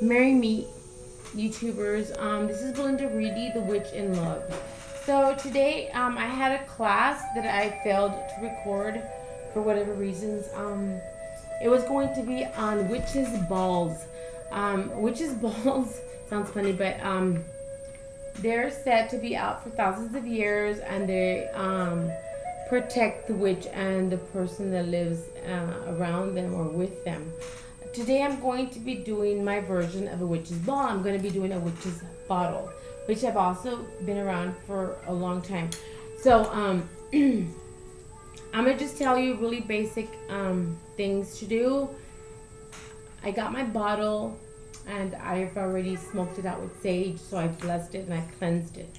Marry Me YouTubers. This is Belinda Reedy, the Witch in Love. So today, I had a class that I failed to record for whatever reasons. It was going to be on witches' balls. Witches' balls sounds funny, but they're said to be out for thousands of years, and they protect the witch and the person that lives around them or with them. Today I'm going to be doing my version of a witch's ball. I'm going to be doing a witch's bottle, which have also been around for a long time. So I'm going to just tell you really basic things to do. I got my bottle and I've already smoked it out with sage, so I blessed it and I cleansed it.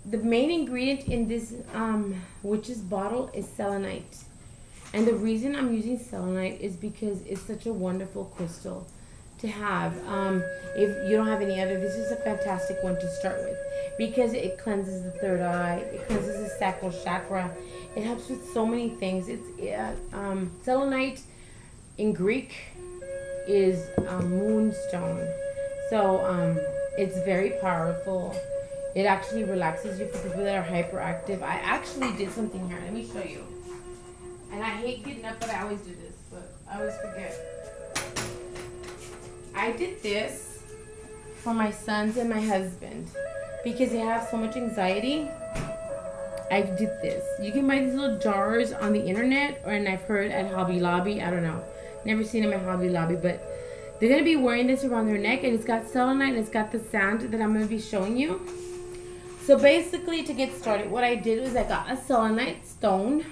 The main ingredient in this witch's bottle is selenite. And the reason I'm using selenite is because it's such a wonderful crystal to have. If you don't have any other, this is a fantastic one to start with because it cleanses the third eye, it cleanses the sacral chakra. It helps with so many things. Selenite in Greek is moonstone. So it's very powerful. It actually relaxes you for people that are hyperactive. I actually did something here. Let me show you. And I hate getting up, but I always do this. But I always forget. I did this for my sons and my husband because they have so much anxiety. I did this. You can buy these little jars on the internet, and I've heard at Hobby Lobby. I don't know. Never seen them at Hobby Lobby, but they're going to be wearing this around their neck, and it's got selenite, and it's got the sand that I'm going to be showing you. So basically, to get started, what I did was I got a selenite stone,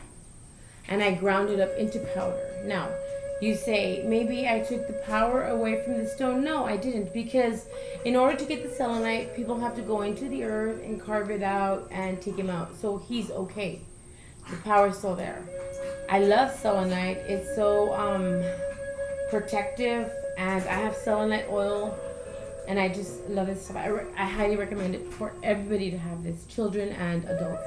and I ground it up into powder. Now, you say, maybe I took the power away from the stone. No, I didn't, because in order to get the selenite, people have to go into the earth and carve it out and take him out. So he's okay. The power's still there. I love selenite. It's so protective, and I have selenite oil, and I just love this stuff. I highly recommend it for everybody to have this, children and adults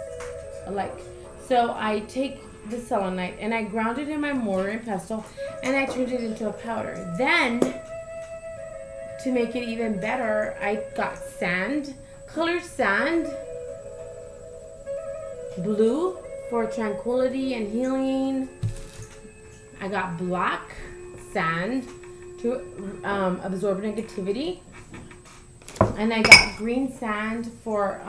alike. So I take the selenite and I ground it in my mortar and pestle, and I turned it into a powder. Then, to make it even better, I got sand, colored sand, blue for tranquility and healing. I got black sand to absorb negativity. And I got green sand for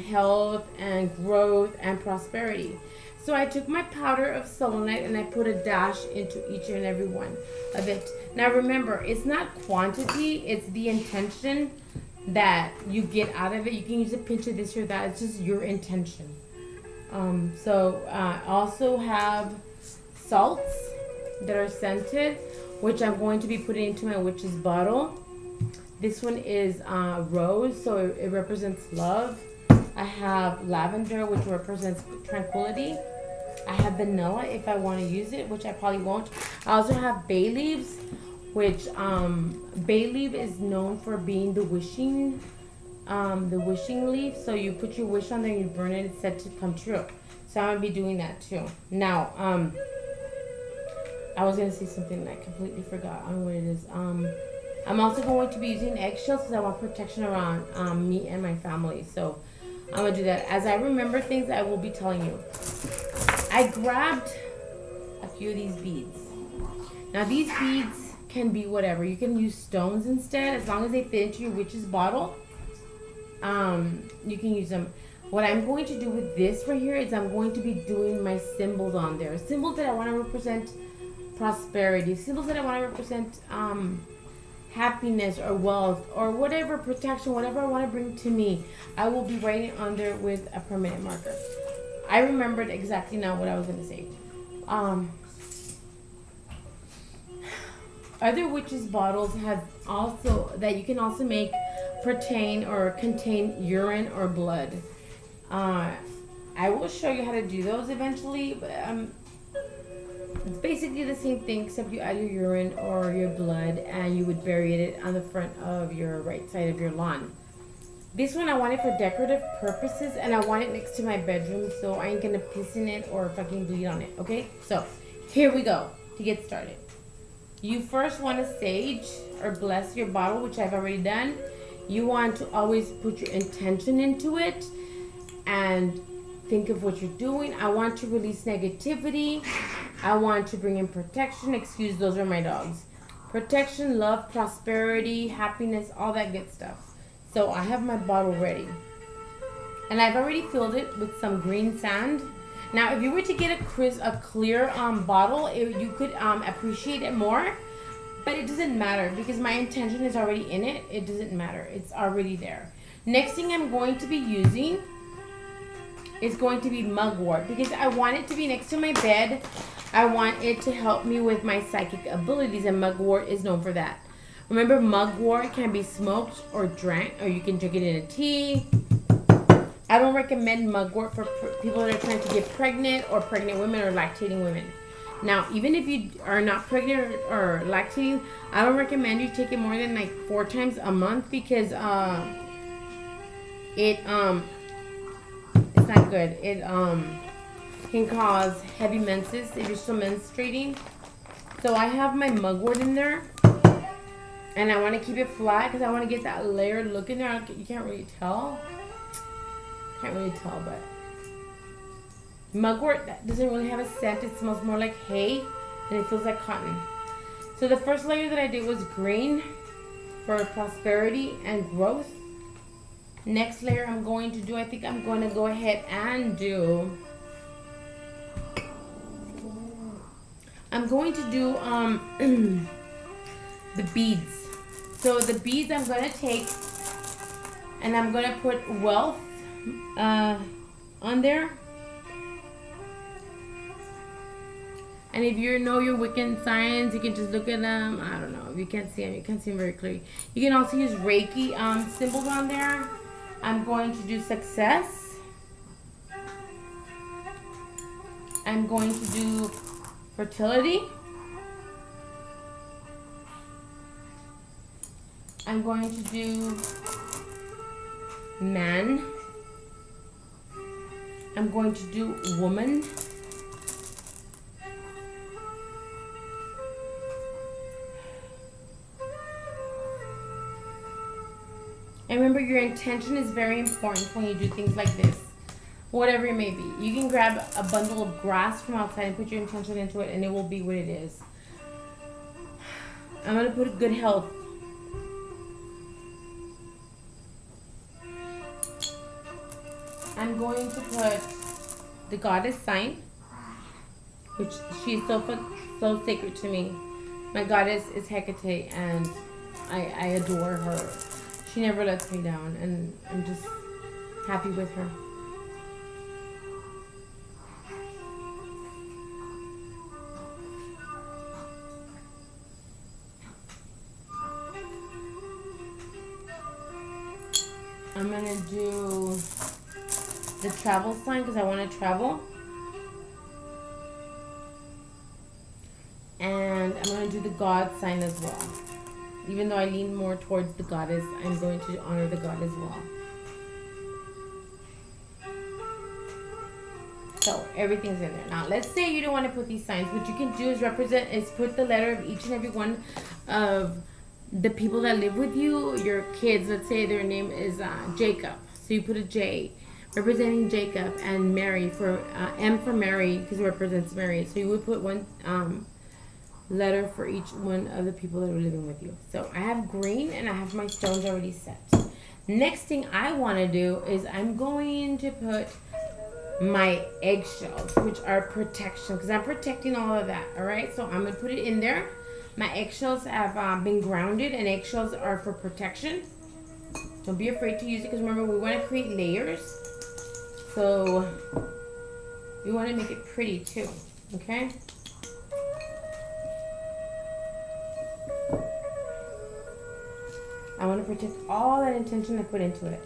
health and growth and prosperity. So I took my powder of selenite and I put a dash into each and every one of it. Now remember, it's not quantity, it's the intention that you get out of it. You can use a pinch of this or that. It's just your intention. I also have salts that are scented, which I'm going to be putting into my witch's bottle. This one is rose, so it represents love. I have lavender, which represents tranquility. I have vanilla if I want to use it, which I probably won't. I also have bay leaves, which bay leaf is known for being the wishing leaf. So you put your wish on there and you burn it. It's said to come true. So I'm gonna be doing that too. Now, I was gonna say something and I completely forgot. I don't know what it is. I'm also going to be using eggshells because I want protection around me and my family. So I'm going to do that. As I remember things, I will be telling you. I grabbed a few of these beads. Now these beads can be whatever. You can use stones instead. As long as they fit into your witch's bottle, you can use them. What I'm going to do with this right here is I'm going to be doing my symbols on there. Symbols that I want to represent prosperity. Symbols that I want to represent happiness or wealth or whatever, protection, whatever I want to bring to me. I will be writing on there with a permanent marker. I remembered exactly now what I was going to say. Other witches bottles have also, that you can also make pertain or contain urine or blood. I will show you how to do those eventually, but it's basically the same thing, except you add your urine or your blood and you would bury it on the front of your right side of your lawn. This one I want it for decorative purposes, and I want it next to my bedroom, so I ain't gonna piss in it or fucking bleed on it, okay? So, here we go to get started. you first want to sage or bless your bottle, which I've already done. You want to always put your intention into it and think of what you're doing. I want to release negativity. I want to bring in protection. Excuse, those are my dogs. Protection, love, prosperity, happiness, all that good stuff. So I have my bottle ready. And I've already filled it with some green sand. Now, if you were to get a clear bottle, you could appreciate it more. But it doesn't matter because my intention is already in it. It doesn't matter. It's already there. Next thing I'm going to be using is going to be mugwort because I want it to be next to my bed. I want it to help me with my psychic abilities, and mugwort is known for that. Remember, mugwort can be smoked or drank, or you can drink it in a tea. I don't recommend mugwort for people that are trying to get pregnant or pregnant women or lactating women. Now, even if you are not pregnant or lactating, I don't recommend you take it more than like 4 times a month because it's not good. It can cause heavy menses if you're still menstruating. So I have my mugwort in there, and I want to keep it flat because I want to get that layered look in there. You can't really tell. But mugwort doesn't really have a scent. It smells more like hay, and it feels like cotton. So the first layer that I did was green for prosperity and growth. Next layer I'm going to do, I think I'm going to go ahead and do, I'm going to do the beads. So the beads I'm going to take and I'm going to put wealth on there. And if you know your Wiccan signs, you can just look at them. I don't know. If you can't see them, you can't see them very clearly. You can also use Reiki symbols on there. I'm going to do success. I'm going to do fertility. I'm going to do man. I'm going to do woman. And remember, your intention is very important when you do things like this. Whatever it may be. You can grab a bundle of grass from outside and put your intention into it, and it will be what it is. I'm going to put good health. I'm going to put the goddess sign, which she's so sacred to me. My goddess is Hecate, and I adore her. She never lets me down, and I'm just happy with her. I'm going to do the travel sign because I want to travel. And I'm going to do the God sign as well. Even though I lean more towards the goddess, I'm going to honor the god as well. So everything's in there. Now let's say you don't want to put these signs. What you can do is put the letter of each and every one of the people that live with you, your kids. Let's say their name is Jacob. So you put a J representing Jacob, and Mary for M for Mary because it represents Mary. So you would put one letter for each one of the people that are living with you. So I have green and I have my stones already set. Next thing I want to do is I'm going to put my eggshells, which are protection, because I'm protecting all of that. All right, so I'm going to put it in there. My eggshells have been grounded, and eggshells are for protection. Don't be afraid to use it, because remember, we want to create layers. So we want to make it pretty too, okay? I want to protect all that intention I put into it.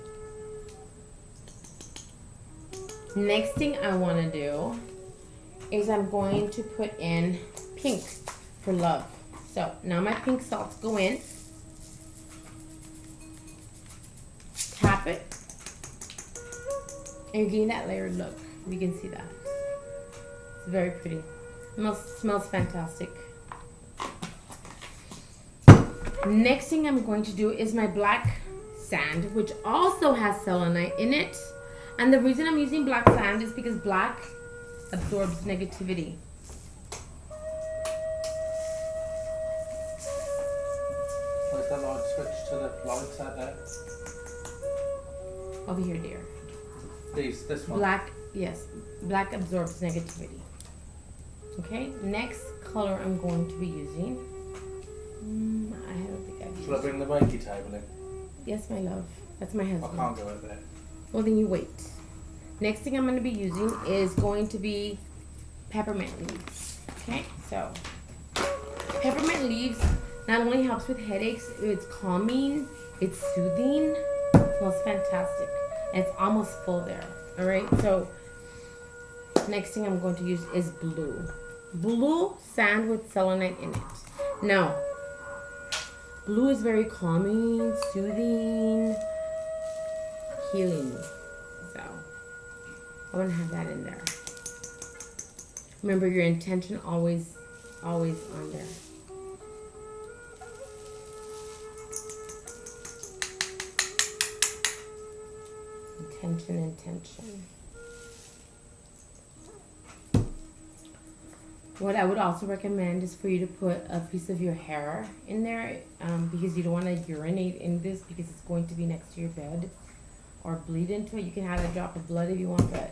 Next thing I want to do is I'm going to put in pink for love. So now my pink salts go in. Tap it. And you're getting that layered look. You can see that. It's very pretty. It smells fantastic. Next thing I'm going to do is my black sand, which also has selenite in it. And the reason I'm using black sand is because black absorbs negativity. Where's the light switch to the lights out there? Over here, dear. This one? Black, yes. Black absorbs negativity. Okay, next color I'm going to be using. I don't think I've used. Shall I bring the wakey table in? Yes, my love. That's my husband. I can't go over there. Well, then you wait. Next thing I'm going to be using is going to be peppermint leaves. Okay, so peppermint leaves not only helps with headaches, it's calming, it's soothing, it smells fantastic, and it's almost full there. All right, so next thing I'm going to use is blue sand with selenite in it. Now, blue is very calming, soothing, healing. So I want to have that in there. Remember your intention always on there. Intention. What I would also recommend is for you to put a piece of your hair in there because you don't want to urinate in this because it's going to be next to your bed or bleed into it. You can have a drop of blood if you want, but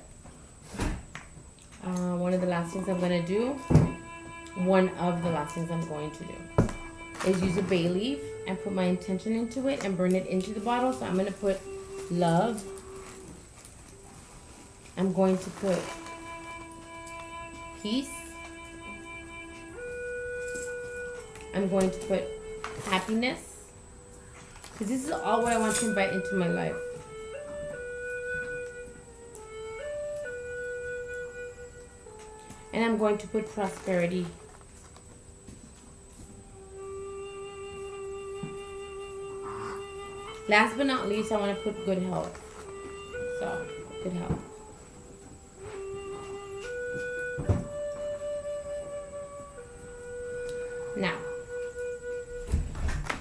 one of the last things I'm going to do is use a bay leaf and put my intention into it and burn it into the bottle. So I'm going to put love. I'm going to put peace. I'm going to put happiness. Because this is all what I want to invite into my life. And I'm going to put prosperity. Last but not least, I want to put good health. So, good health. Now,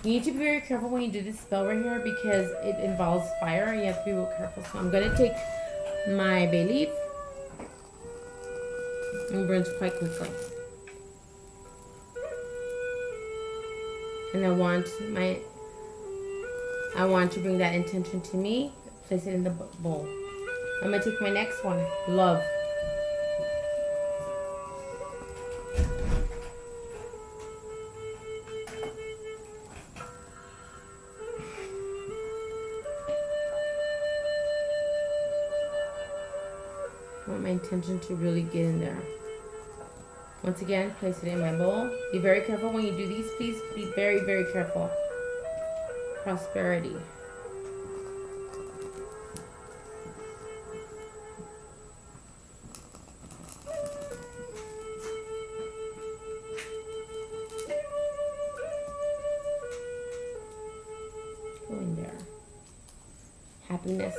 you need to be very careful when you do this spell right here because it involves fire and you have to be real careful. So I'm going to take my bay leaf and burns quite quickly. And I want to bring that intention to me, place it in the bowl. I'm going to take my next one, love. I want my intention to really get in there. Once again, place it in my bowl. Be very careful when you do these. Please be very, very careful. Prosperity. Go in there. Happiness.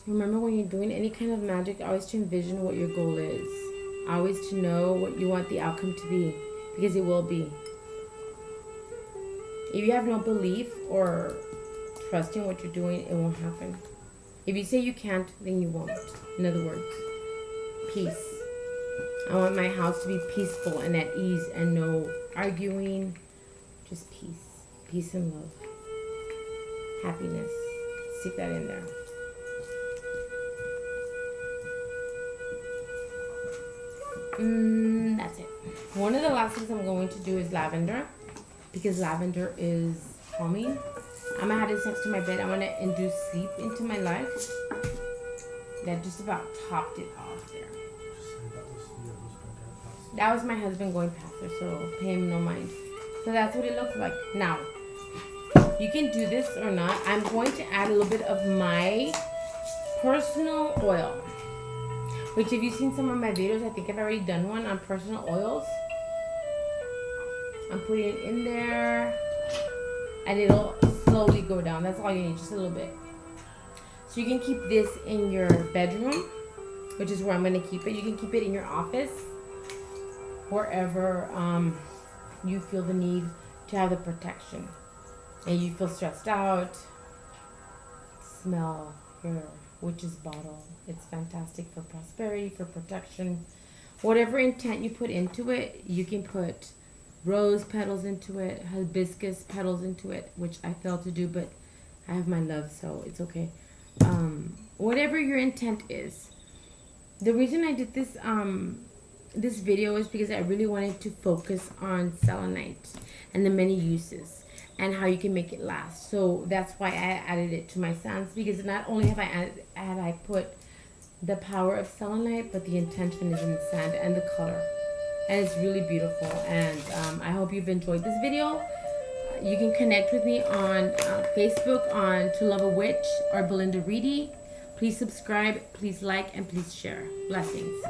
Remember when you're doing any kind of magic, always to envision what your goal is. Always to know what you want the outcome to be, because it will be. If you have no belief or trust in what you're doing, it won't happen. If you say you can't, then you won't. In other words, peace. I want my house to be peaceful and at ease and no arguing. Just peace. Peace and love. Happiness. Stick that in there. That's it. One of the last things I'm going to do is lavender, because lavender is calming. I'm gonna have this next to my bed. I want to induce sleep into my life. That just about topped it off there. That was my husband going past there, so pay him no mind. So that's what it looks like. Now, you can do this or not. I'm going to add a little bit of my personal oil. Which, if you've seen some of my videos, I think I've already done one on personal oils. I'm putting it in there, and it'll slowly go down. That's all you need, just a little bit. So you can keep this in your bedroom, which is where I'm going to keep it. You can keep it in your office, wherever you feel the need to have the protection. And you feel stressed out, smell your witch's bottle. It's fantastic for prosperity, for protection. Whatever intent you put into it, you can put rose petals into it, hibiscus petals into it, which I failed to do, but I have my love, so it's okay. Whatever your intent is. The reason I did this this video is because I really wanted to focus on selenite and the many uses and how you can make it last. So that's why I added it to my sands, because not only have I put the power of selenite, but the intention is in the sand and the color, and it's really beautiful. And I hope you've enjoyed this video. You can connect with me on Facebook on To Love a Witch or Belinda Reedy. Please subscribe, please like, and please share. Blessings.